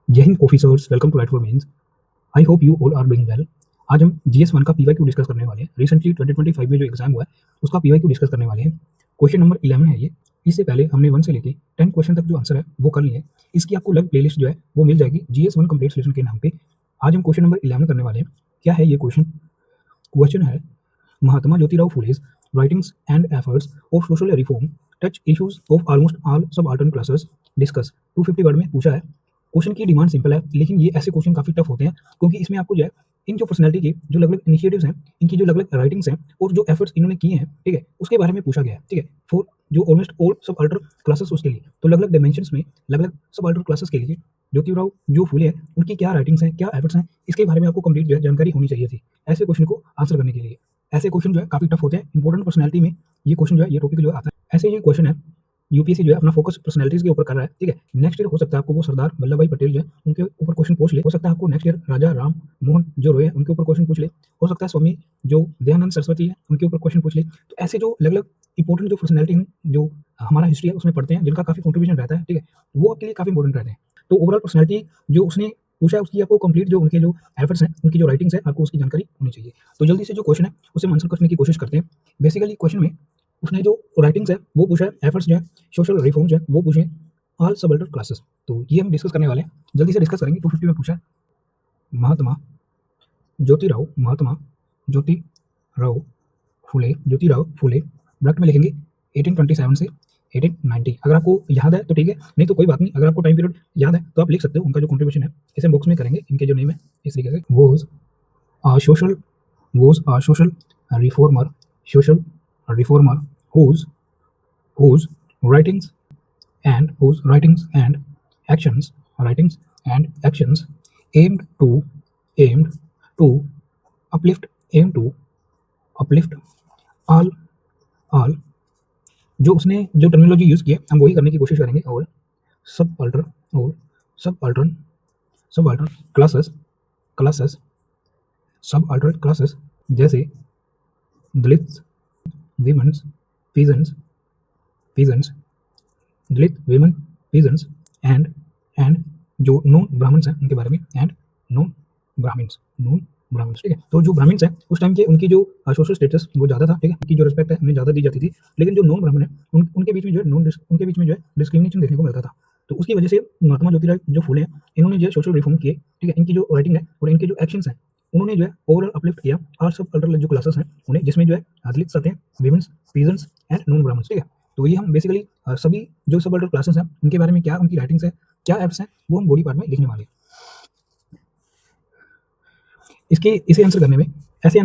जय Hind officers, welcome to write for mains. I hope you all are doing well. आज हम GS 1 का PYQ discuss करने वाले हैं। रिसेंटली 2025 में जो एग्जाम हुआ है उसका पीवाईक्यू डिस्कस करने वाले हैं। क्वेश्चन नंबर 11 है ये। इससे पहले हमने 1 से लेके 10 क्वेश्चन तक जो आंसर है वो कर लिए हैं। इसकी आपको अलग प्लेलिस्ट जो है वो मिल जाएगी जीएस 1 कंप्लीट सॉल्यूशन के नाम पे। आज हम क्वेश्चन नंबर 11 करने वाले हैं। क्या है ये क्वेश्चन? क्वेश्चन है, Mahatma Jyotirao Phule's writings and efforts of social reform touch issues of almost all subaltern classes. Discuss। 250 word में पूछा है। क्वेश्चन की डिमांड सिंपल है, लेकिन ये ऐसे क्वेश्चन काफी टफ होते हैं क्योंकि इसमें आपको जो है इन जो पर्सनैलिटी के जो अलग अलग इनिशिएटिव्स हैं, इनकी जो अलग अलग राइटिंग्स हैं और जो एफर्ट्स इन्होंने किए हैं, ठीक है, उसके बारे में पूछा गया है। ठीक है, फॉर जो ऑलमोस्ट ऑल सब अल्टर क्लासेस उसके लिए तो अलग अलग डायमेंशंस में अलग अलग सब अल्टर क्लासेस के लिए ज्योतिराव जो फूले हैं उनकी क्या राइटिंग्स हैं, क्या एफर्ट्स हैं, इसके बारे में आपको कंप्लीट जो है जानकारी होनी चाहिए थी ऐसे क्वेश्चन को आंसर करने के लिए। ऐसे क्वेश्चन जो है काफी टफ होते हैं। इंपॉर्टेंट पर्सनैलिटी में ये क्वेश्चन जो है, ये टॉपिक जो है आता है। ऐसे ये क्वेश्चन है, यूपीएससी जो है अपना फोकस पर्सनैलिटीज के ऊपर कर रहा है। ठीक है, नेक्स्ट ईयर हो सकता है आपको वो सरदार वल्लभ भाई पटेल जो है उनके ऊपर क्वेश्चन पूछ ले। हो सकता है आपको नेक्स्ट ईयर राजा राम मोहन जो रोय है उनके ऊपर क्वेश्चन पूछ ले। हो सकता है स्वामी जो दयानंद सरस्वती है उनके ऊपर क्वेश्चन पूछ ले। तो ऐसे जो अलग अलग इंपॉर्टेंट जो पर्सनैलिटी हम जो हमारा हिस्ट्री है उसमें पढ़ते हैं, जिनका काफी कॉन्ट्रीब्यूशन रहता है, ठीक है, वो आपके लिए काफी इंपॉर्टेंट रहते हैं। तो ओवरऑल पर्सनैलिटी जो उसने पूछा है उसकी आपको कंप्लीट जो उनके जो एफर्ट्स हैं, उनकी जो राइटिंग्स है, आपको उसकी जानकारी होनी चाहिए। तो जल्दी से जो क्वेश्चन है उसे हम आंसर करने की कोशिश करते हैं। बेसिकली क्वेश्चन में उसने जो राइटिंग्स है वो पूछा है, एफर्ट्स जो है, सोशल रिफॉर्म जो है वो पूछे ऑल सबअल्टर्न क्लासेस। तो ये हम डिस्कस करने वाले हैं, जल्दी से डिस्कस करेंगे। 250 में पूछा है, महात्मा ज्योतिराव फुले ब्रैकेट में लिखेंगे 1827 से 1890। अगर आपको याद है तो ठीक है, नहीं तो कोई बात नहीं। अगर आपको टाइम पीरियड याद है तो आप लिख सकते हो। उनका जो कंट्रीब्यूशन है इसे बॉक्स में करेंगे, इनके जो नेम है इस तरीके से। Social social reformer whose whose writings whose writings and actions aimed to aimed to uplift aim to uplift all all जो उसने जो टर्मिनोलॉजी यूज की है हम वही करने की कोशिश करेंगे। और सब अल्टर और subaltern classes subaltern classes जैसे Dalit women's peasants peasants Dalit women peasants and जो नॉन ब्राह्मण्स हैं उनके बारे में। एंड नॉन ब्राह्मण्स, ठीक है। तो जो ब्राह्मण्स हैं उस टाइम के उनकी जो सोशल स्टेटस वो ज़्यादा था, ठीक है, उनकी जो रिस्पेक्ट है उन्हें ज़्यादा दी जाती थी। लेकिन जो नॉन ब्राह्मण है उनके बीच में जो है उनके बीच में जो है डिस्क्रिमिनेशन देखने को मिलता था। तो उसकी वजह से महात्मा ज्योतिराव जो फूले हैं इन्होंने जो है सोशल रिफॉर्म किए, ठीक है। इनकी जो राइटिंग है और इनके जो एक्शंस हैं उन्होंने जो है ओवरऑल अपलिफ्ट किया और सब अल्टर जो क्लासेस हैं उन्हें, जिसमें जो है दलित सत्य women's peasants and non Brahmins, ठीक है। तो ये हम बेसिकली सभी जो सब अल्टर क्लासेस हैं उनके बारे में क्या उनकी राइटिंग्स है, क्या एप्स हैं, वो हम बॉडी पार्ट में लिखने वाले हैं। इसे आंसर करने में इसे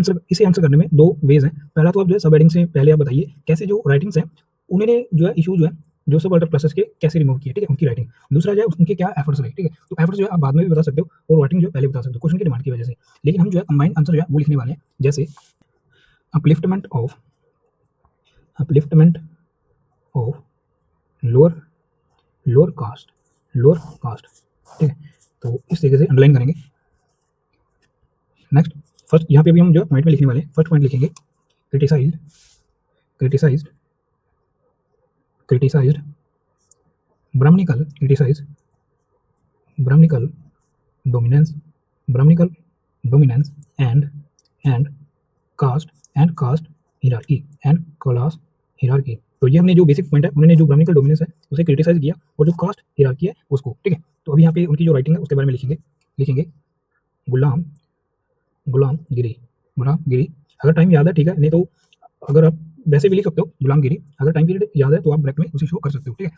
आंसर करने में दो वेज हैं। पहला तो आप जो है सब हेडिंग से पहले आप बताइए कैसे जो राइटिंग्स हैं उन्होंने जो है इशू जो है जो सब अल्टर क्लासेस के कैसे रिमूव किए, ठीक है, उनकी राइटिंग। दूसरा जो है उनके क्या एफर्ट्स रहे, ठीक है। तो एफर्ट्स जो है आप बाद में भी बता सकते हो और राइटिंग जो है पहले बता सकते हो क्वेश्चन की डिमांड की वजह से। लेकिन हम जो है कंबाइंड आंसर जो है वो लिखने वाले हैं, जैसे अपलिफ्टमेंट ऑफ लोअर कास्ट, ठीक है। तो इस तरीके से अंडरलाइन करेंगे। नेक्स्ट, फर्स्ट यहाँ पे भी हम जो पॉइंट में लिखने वाले हैं, फर्स्ट पॉइंट लिखेंगे criticized Brahminical dominance and caste hierarchy and class hierarchy. तो ये हमने जो बेसिक पॉइंट है उन्होंने जो ब्राह्मणिकल डोमिनेंस है उसे क्रिटिसाइज किया और जो कास्ट हियरार्की है उसको, ठीक है। तो अभी यहाँ पे उनकी जो राइटिंग है उसके बारे में लिखेंगे गुलामगिरी। अगर टाइम याद है, ठीक है, नहीं तो अगर आप वैसे भी लिख सकते हो गुलामगिरी। अगर टाइम पीरियड याद है तो आप ब्रैकेट में उसे शो कर सकते हो, ठीक है।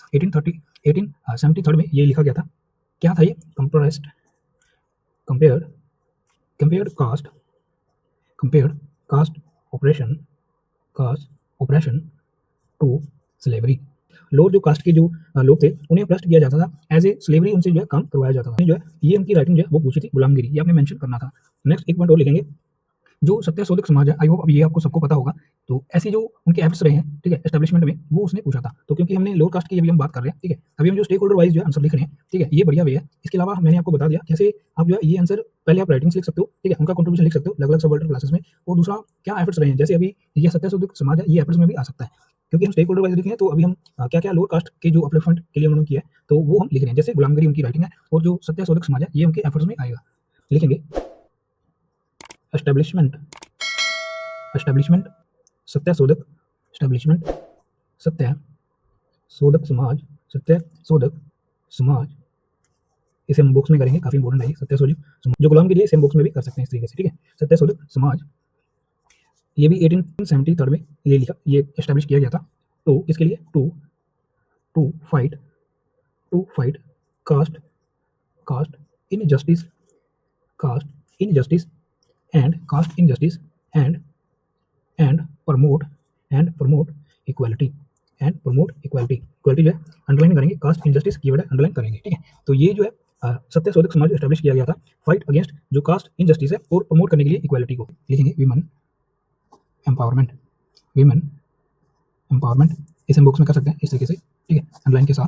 1873 में ये लिखा गया था। क्या था ये? Compared caste oppression to slavery. Lower जो कास्ट के जो लोग थे उन्हें ऑप्रेस्ड किया जाता था, एज ए स्लेवरी उनसे जो है काम करवाया जाता था, जो है ये उनकी राइटिंग जो है वो पूछी थी गुलामगिरी, ये आपने मेंशन करना था। नेक्स्ट एक पॉइंट और लिखेंगे, जो सत्याशोधक समाज है, आई होप अब ये आपको सबको पता होगा। तो ऐसे जो उनके एफर्ट्स रहे हैं, ठीक है, एस्टेब्लिशमेंट में, वो उसने पूछा था। तो क्योंकि हमने लोअर कास्ट की अभी हम बात कर रहे हैं, ठीक है, अभी हम जो स्टेक होल्डर वाइज जो आंसर लिख रहे हैं, ठीक है, ये बढ़िया वे है। इसके अलावा मैंने आपको बता दिया कैसे आप जो है ये आंसर पहले आप राइटिंग्स लिख सकते हो, ठीक है, उनका कंट्रीब्यूशन लिख सकते हो अलग अलग सब अल्टर क्लासेस में। और दूसरा क्या एफर्ट्स रहे हैं, जैसे अभी ये सत्याशोधक समाज है, ये एफर्ट्स में भी आ सकता है क्योंकि हम स्टेक होल्डर वाइज लिख रहे हैं तो अभी हम क्या-क्या लोअर कास्ट के जो अपलिफ्टमेंट के लिए उन्होंने किया है, तो वो हम लिख रहे हैं। जैसे गुलामगिरी उनकी राइटिंग है और जो सत्याशोधक समाज है, ये उनके एफर्ट्स में आएगा। लिखेंगे एस्टेब्लिशमेंट एस्टेब्लिशमेंट सत्याशोधक एस्टेब्लिशमेंट सत्याशोधक समाज सत्याशोधक समाज। इसे हम बॉक्स में करेंगे, काफ़ी इंपॉर्टेंट है ये सत्याशोधक समाज। जो गुलाम के लिए सेम बॉक्स में भी कर सकते हैं इस तरीके से, ठीक है। सत्याशोधक समाज ये भी 1873 में ये एस्टैब्लिश किया गया था। तो इसके लिए to fight caste caste injustice caste injustice and promote equality equality जो है अंडरलाइन करेंगे, कास्ट इनजस्टिस कीवर्ड है अंडरलाइन करेंगे, ठीक है। तो ये जो है सत्याशोधक समाज एस्टैब्लिश किया गया था फाइट अगेंस्ट जो कास्ट इनजस्टिस है और प्रमोट करने के लिए इक्वालिटी को। लिखेंगे विमेन एम्पावरमेंट। इसे हम बॉक्स में कर सकते हैं इस तरीके से, ठीक है, अंडरलाइन के साथ।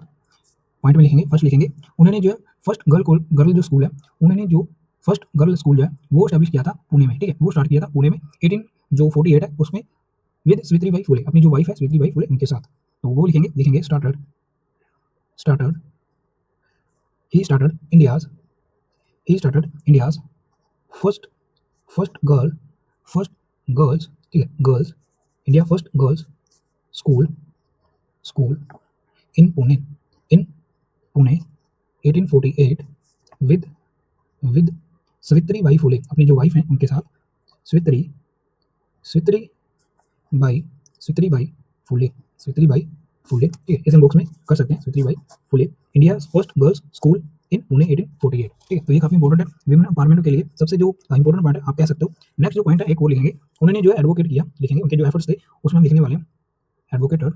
पॉइंट में लिखेंगे, फर्स्ट लिखेंगे उन्होंने जो है फर्स्ट गर्ल जो स्कूल है, उन्होंने जो फर्स्ट गर्ल स्कूल जो है वो एस्टैब्लिश किया था पुणे में, ठीक है। वो स्टार्ट किया था पुणे में 1848 है उसमें, विद सावित्रीबाई फुले, अपनी जो वाइफ है सावित्रीबाई फुले उनके साथ। तो वो लिखेंगे स्टार्टेड ही स्टार्टेड इंडियाज फर्स्ट गर्ल्स, ठीक है, girls India first girls school in Pune 1848 with Savitribai Phule, अपनी जो वाइफ है उनके साथ, सावित्रीबाई फुले, ठीक है। इसे बॉक्स में कर सकते हैं, Savitribai Phule India first girls school in Pune 1848, ठीक है। तो ये काफी इंपॉर्टेंट है विमेन एम्पावरमेंट के लिए, सबसे जो इंपॉर्टेंट पॉइंट है आप कह सकते हो। नेक्स्ट जो पॉइंट है एक वो लिखेंगे, उन्होंने जो है एडवोकेट किया, लिखेंगे उनके जो एफर्ट्स थे उसमें हम लिखने वाले हैं एडवोकेटेड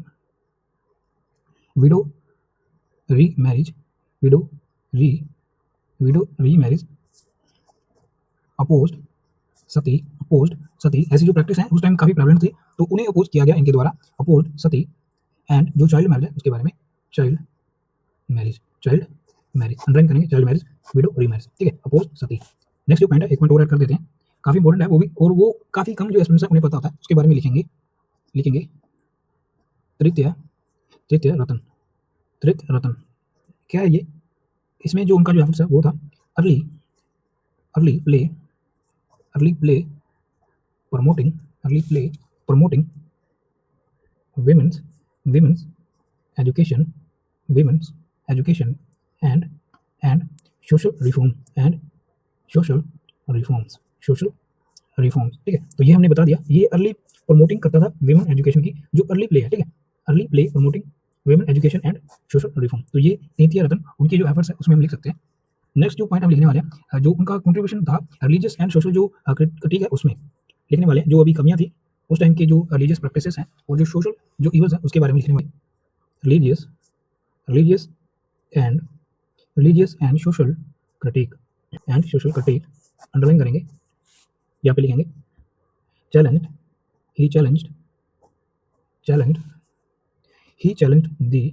विडो रीमैरिज अपोज्ड सती ऐसी जो प्रैक्टिस है उस टाइम काफी प्रेवलेंट थी, तो उन्हें अपोज किया गया इनके द्वारा, अपोज्ड सती एंड जो चाइल्ड मैरिज है उसके बारे में, चाइल्ड मैरिज अंडरलाइन करेंगे, चाइल्ड मैरिज विडो रीमैरिज, ठीक है, अपोज्ड सती। नेक्स्ट जो पॉइंट है एक पॉइंट और ऐड कर देते हैं, काफी इंपॉर्टेंट है वो भी, और वो काफी कम जो स्टूडेंट्स है उन्हें पता होता है, उसके बारे में लिखेंगे तृतीय रतन क्या है ये? इसमें जो उनका जो एफर्ट्स है वो था early play promoting women's education and social reforms, ठीक है। तो ये हमने बता दिया, ये अर्ली प्रमोटिंग करता था विमेन एजुकेशन की, जो अर्ली प्ले है, ठीक है, early play promoting women education and social reform. तो ये तृतीय रतन उनके जो एफर्ट्स है उसमें हम लिख सकते हैं। नेक्स्ट जो पॉइंट हम लिखने वाले हैं, जो उनका कंट्रीब्यूशन था रिलीजियस एंड सोशल जो क्रिटिक है उसमें लिखने वाले हैं, जो अभी कमियां थी उस टाइम के जो रिलीजियस प्रैक्टिसेस हैं और जो सोशल जो इवल्स हैं उसके बारे में लिखने वाले। Religious and social critic underline करेंगे, यहाँ पे लिखेंगे he challenged the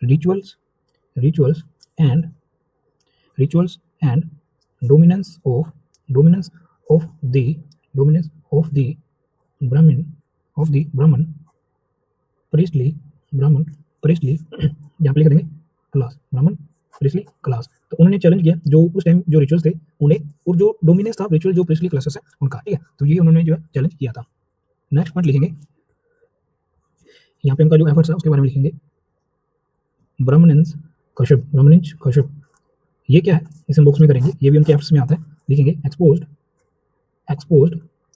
rituals and dominance of the Brahman priestly यहाँ पे लिख देंगे क्लास, ब्राह्मण प्रिस्ली क्लास। तो उन्होंने चैलेंज किया जो उस टाइम जो रिचुअल्स थे उन्हें, और जो डोमिनेंस था रिचुअल जो प्रिस्ली क्लासेस है उनका, ठीक है। तो ये उन्होंने जो है चैलेंज किया था। नेक्स्ट पॉइंट लिखेंगे, यहाँ पे उनका जो एफर्ट्स है उसके बारे में लिखेंगे ब्राह्मणेंस कश्यप। ये क्या है इसे बॉक्स में करेंगे, ये भी उनके एफर्ट्स में आता है, लिखेंगे एक्सपोज्ड।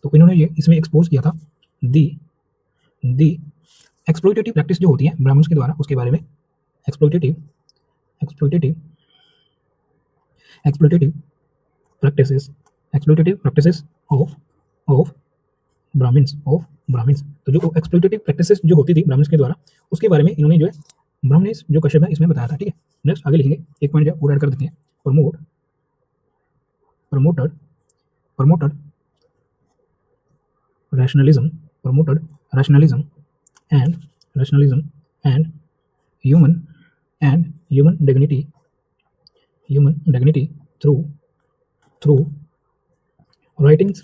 तो इन्होंने ये इसमें एक्सपोज किया था दी एक्सप्लॉइटेटिव प्रैक्टिस जो होती है ब्राह्मण्स के द्वारा, उसके बारे में एक्सप्लॉइटेटिव प्रैक्टिसेस ऑफ ब्राह्मण्स। तो जो एक्सप्लॉइटेटिव प्रैक्टिसेस जो होती थी ब्राह्मण्स के द्वारा उसके बारे में इन्होंने जो है ब्राह्मणेस जो कश्यप है इसमें बताया था, ठीक है। नेक्स्ट आगे लिखेंगे, एक पॉइंट और ऐड कर देते हैं, promoted rationalism and human dignity through writings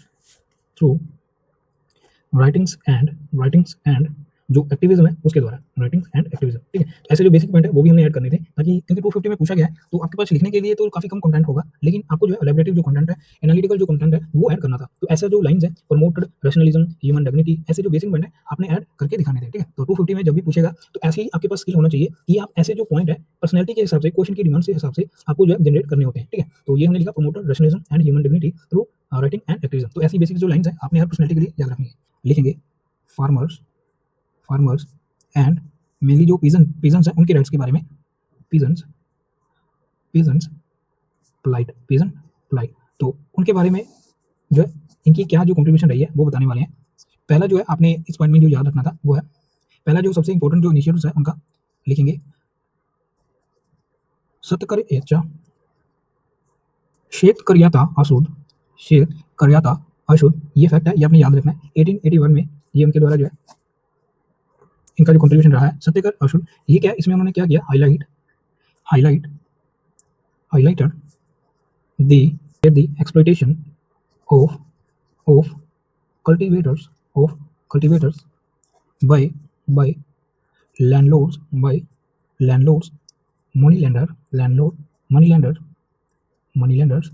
writings and जो एक्टिविज्म है उसके द्वारा, राइटिंग्स एंड एक्टिविज्म, ठीक है। तो ऐसे जो बेसिक पॉइंट है वो भी हमने ऐड करने थे, ताकि क्योंकि 250 में पूछा गया है तो आपके पास लिखने के लिए तो काफी कम कंटेंट होगा, लेकिन आपको जो है एलैबोरेटिव जो कंटेंट है, एनालिटिकल जो कंटेंट है वो ऐड करना था। तो ऐसा जो लाइंस है, प्रमोटेड रैशनलिज्म, ह्यूमन डिग्निटी, ऐसे जो बेसिक पॉइंट है आपने ऐड करके दिखाने थे, ठीक है। तो 250 में जब भी पूछेगा तो ऐसे ही आपके पास स्किल होना चाहिए कि आप ऐसे जो पॉइंट है पर्सनैलिटी के हिसाब से, क्वेश्चन की डिमांड के हिसाब से आपको जो है जनरेट करने होते हैं, ठीक है। तो ये हमने लिखा promoted rationalism and human dignity through writing and activism. तो ऐसी बेसिक जो लाइंस है आपने हर पर्सनैलिटी के लिए याद रखनी है। लिखेंगे फार्मर्स एंड मेनली जो पीजन्स है उनके राइट्स के बारे में, पीजन्स प्लाइट, तो उनके बारे में जो है इनकी क्या जो कंट्रीब्यूशन रही है वो बताने वाले हैं। पहला जो है आपने इस पॉइंट में जो याद रखना था वो है, पहला जो सबसे इंपॉर्टेंट जो इनिशिएटिव्स है उनका लिखेंगे शेतकर्याता अशोध, ये फैक्ट है, ये आपने याद रखना है। 1881 में ये उनके द्वारा जो है इनका जो कंट्रीब्यूशन रहा है, सत्यकर अशोध। ये क्या, इसमें उन्होंने क्या किया, highlighted the exploitation of cultivators by landlords, moneylenders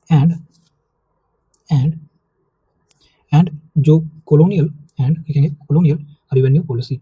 and जो colonial revenue policy।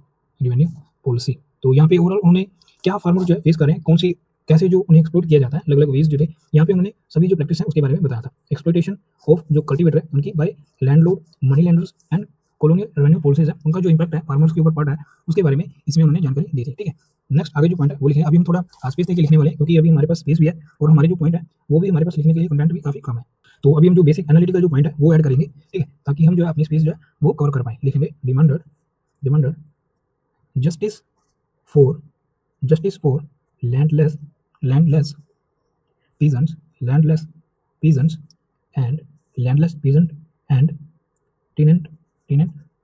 तो यहाँ पे ओवरऑल उन्होंने क्या फार्मर जो है फेस कर रहे हैं, कौन सी कैसे जो उन्हें एक्सप्लोइट किया जाता है, अलग अलग वेज जो थे यहाँ पे उन्होंने सभी जो प्रैक्टिस है उसके बारे में बताया था। एक्सप्लोइटेशन ऑफ जो कल्टीवेटर है उनकी by landlord, money lenders and colonial revenue policies है, उनका जो इंपैक्ट है फार्मर्स के ऊपर पड़ रहा है उसके बारे में इसमें उन्होंने जानकारी दी थी, ठीक है। नेक्स्ट आगे जो पॉइंट है वो लिखेंगे। अभी हम थोड़ा स्पेस देके लिखने वाले हैं क्योंकि अभी हमारे पास स्पेस भी है और हमारे जो पॉइंट है वो भी हमारे पास लिखने के लिए कंटेंट भी काफी कम है। तो अभी हम जो बेसिक एनालिटिकल जो पॉइंट है वो ऐड करेंगे, ठीक है, ताकि हम जो है अपनी स्पेस जो है वो कवर कर पाए। लिखेंगे demanded justice for landless peasants and tenant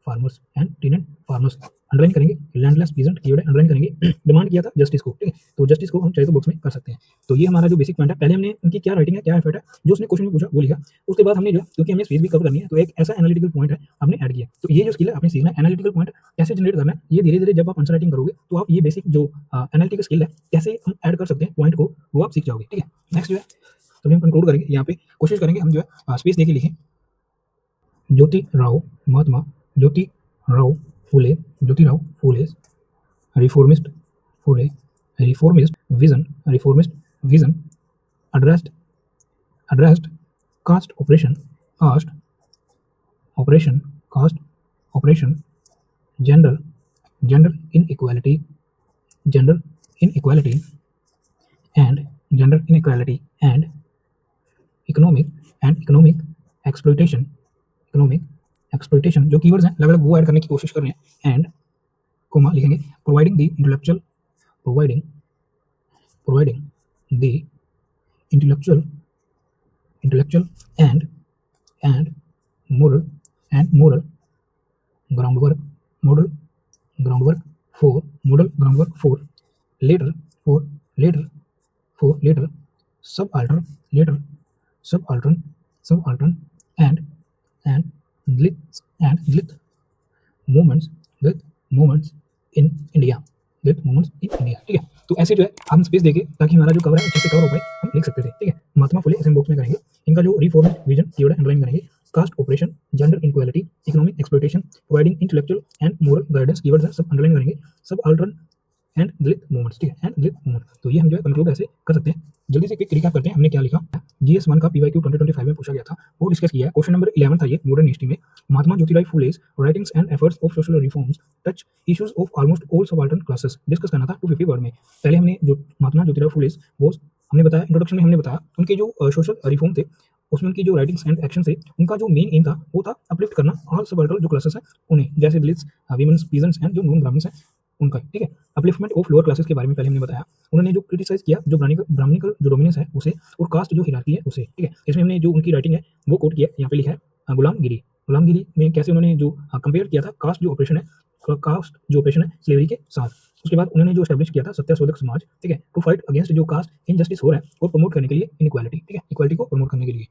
farmers underline करेंगे। लैंडलेस पीजेंट कीवर्ड अंडरलाइन करेंगे। डिमांड किया था जस्टिस को, ठीक है, तो जस्टिस को हम चाहे तो बॉक्स में कर सकते हैं। तो ये हमारा जो बेसिक पॉइंट है, पहले हमने उनकी क्या राइटिंग है, क्या एफर्ट है, जो उसने क्वेश्चन में पूछा वो लिखा। उसके बाद हमने जो, क्योंकि हमें स्पेस भी कवर करनी है, तो एक ऐसा एनालिटिकल पॉइंट है आपने ऐड किया। तो ये जो स्किल है आपने सीखना है, एनालिटिकल पॉइंट कैसे जनरेट करना है। ये धीरे धीरे जब आप आंसर राइटिंग करोगे तो आप ये बेसिक जो एनालिटिकल स्किल है कैसे हम ऐड कर सकते हैं पॉइंट को, वो आप सीख जाओगे, ठीक है। नेक्स्ट जो है तो हम कंक्लूड करेंगे, यहाँ पे कोशिश करेंगे हम जो है स्पेस देके लिखें। Jyotirao Phule reformist vision addressed caste oppression, gender inequality and economic exploitation जो कीवर्ड्स हैं अलग अलग वो ऐड करने की कोशिश कर रहे हैं। एंड कोमा लिखेंगे providing the intellectual and moral groundwork for later subaltern and Dalit movements in India, ठीक है। तो ऐसे जो है हम स्पेस देके ताकि हमारा जो कवर है अच्छे से कवर हो पाए हम लिख सकते थे, ठीक है। महात्मा फुले ऐसे बॉक्स में करेंगे। इनका जो रिफॉर्मिस्ट विजन कीवर्ड अंडरलाइन करेंगे। Caste oppression, gender inequality, economic exploitation, providing intellectual and moral guidance keywords हैं, सब अंडरलाइन करेंगे। सब अल्टरन एंड दलित मूवमेंट्स, ठीक है, एंड दलित मूवमेंट। तो ये हम जो है कंक्लूड ऐसे कर सकते हैं। जल्दी से क्विक रिकैप करते हैं हमने क्या लिखा। जीएस 1 का पीवाईक्यू 2025 में पूछा गया था, वो डिस्कस किया है। क्वेश्चन नंबर 11 था ये मॉडर्न हिस्ट्री में। Mahatma Jyotirao Phule's writings and efforts of social reforms touch issues of almost all subaltern classes discuss करना था 250 वर्ड में। पहले हमने जो महात्मा ज्योतिराव फुले's वो हमने बताया, इंट्रोडक्शन में हमने बताया उनके जो सोशल रिफॉर्म थे उसमें उनकी जो राइटिंग्स एंड एक्शन थे, उनका जो मेन एम था वो था अपलिफ्ट करना ऑल सबाल्टर्न जो क्लासेस हैं उन्हें, जैसे दलित्स, वीमेंस, पीजेंट्स एंड जो नॉन ब्राह्मण्स हैं उनका, ठीक है। अपलिफ्टमेंट ऑफ लोअर क्लासेस के बारे में पहले हमने बताया। उन्होंने जो क्रिटिसाइज किया जो ब्राह्मणिकल जो डोमिनेंस है उसे, और कास्ट जो हिरार्की है उसे, ठीक है। इसमें हमने जो उनकी राइटिंग है वो कोट किया, यहाँ पे लिखा है गुलामगिरी में कैसे उन्होंने जो कंपेयर किया था कास्ट जो ऑपरेशन है स्लेवरी के साथ। उसके बाद उन्होंने जो एस्टैब्लिश किया था सत्यशोधक समाज, ठीक है, टू फाइट अगेंस्ट जो कास्ट इनजस्टिस हो रहा है और प्रमोट करने के लिए इनइक्वालिटी, ठीक है, इक्वालिटी को प्रमोट करने के लिए।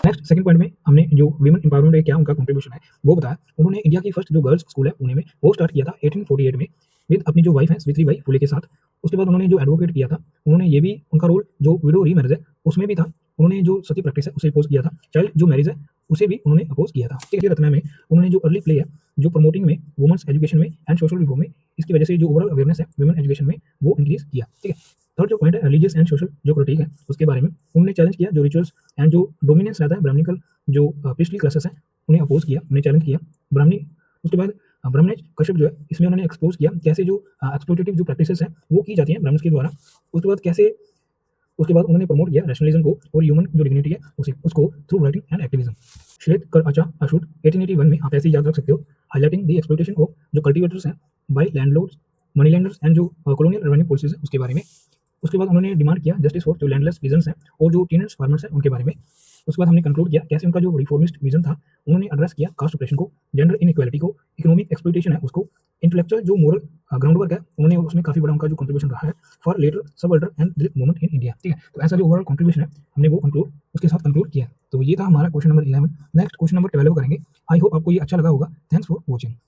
नेक्स्ट सेकंड पॉइंट में हमने जो वीमेन एम्पावरमेंट में क्या उनका कंट्रीब्यूशन है वो बताया। उन्होंने इंडिया की फर्स्ट जो गर्ल्स स्कूल है पुणे में वो स्टार्ट किया था 1848 में विद अपनी जो वाइफ है सावित्रीबाई फुले के साथ। उसके बाद उन्होंने जो एडवोकेट किया था, उन्होंने ये भी उनका रोल जो विडो रीमैरिज है उसमें भी था। उन्होंने जो सती प्रैक्टिस है उसे अपोज किया था। चाइल्ड जो मैरिज है उसे भी उन्होंने अपोज किया था। ठीक है, रत्ना में उन्होंने जो अर्ली प्ले है जो प्रमोटिंग में वुमेन्स एजुकेशन में एंड सोशल रिफॉर्म में, इसकी वजह से जो ओवरऑल अवेयरनेस है वुमेन एजुकेशन में वो इंक्रीज किया। ठीक है, थर्ड जो पॉइंट है रिलीजियस एंड सोशल जो क्रिटिक है उसके बारे में उन्होंने चैलेंज किया। जो रिचुअल्स एंड जो डोमिनेंस रहता है ब्राह्मणिकल जो प्रीस्टली क्लासेस हैं उन्हें अपोज किया, उन्हें चैलेंज किया। ब्राह्मणी उसके बाद ब्राह्मणेज कश्यप जो है इसमें उन्होंने एक्सपोज किया कैसे जो एक्सप्लोइटेटिव जो प्रैक्टिसेस हैं वो की जाती हैं ब्राह्मण्स के द्वारा। उसके बाद कैसे उसके बाद उन्होंने प्रमोट किया रैशनलिज्म को और ह्यूमन जो डिग्निटी है उसे उसको थ्रू राइटिंग एंड एक्टिविज्म। श्वेत कर अचा अशुट 1881 में आप ऐसे ही याद रख सकते हो। हाईलाइटिंग द एक्सप्लॉइटेशन ऑफ जो कल्टीवेटर्स हैं by landlords money lenders and जो कॉलोनियल रेवेन्यू पॉलिसीज है उसके बारे में। उसके बाद उन्होंने डिमांड किया जस्टिस फॉर जो लैंडलेस विजन्स हैं और जो टीनेज फार्मर्स हैं उनके बारे में। उसके बाद हमने कंक्लूड किया कैसे उनका जो रिफॉर्मिस्ट विजन था उन्होंने एड्रेस किया कास्ट ऑपरेशन को, जेंडर इनइक्वालिटी को, इकोनॉमिक एक्सप्लॉइटेशन है उसको, इंटेलेक्चुअल जो मोरल ग्राउंड वर्क है उन्होंने उसमें काफी बड़ा उनका जो कंट्रीब्यूशन रहा है for later subaltern and Dalit movement in India. ठीक है, तो ऐसा जो ओवरऑल कंट्रीब्यूशन है हमने वो कंक्लूड उसके साथ कंक्लूड किया। तो ये था हमारा question number 11। Next question number 12 करेंगे। आई होप आपको ये अच्छा लगा होगा। Thanks for watching.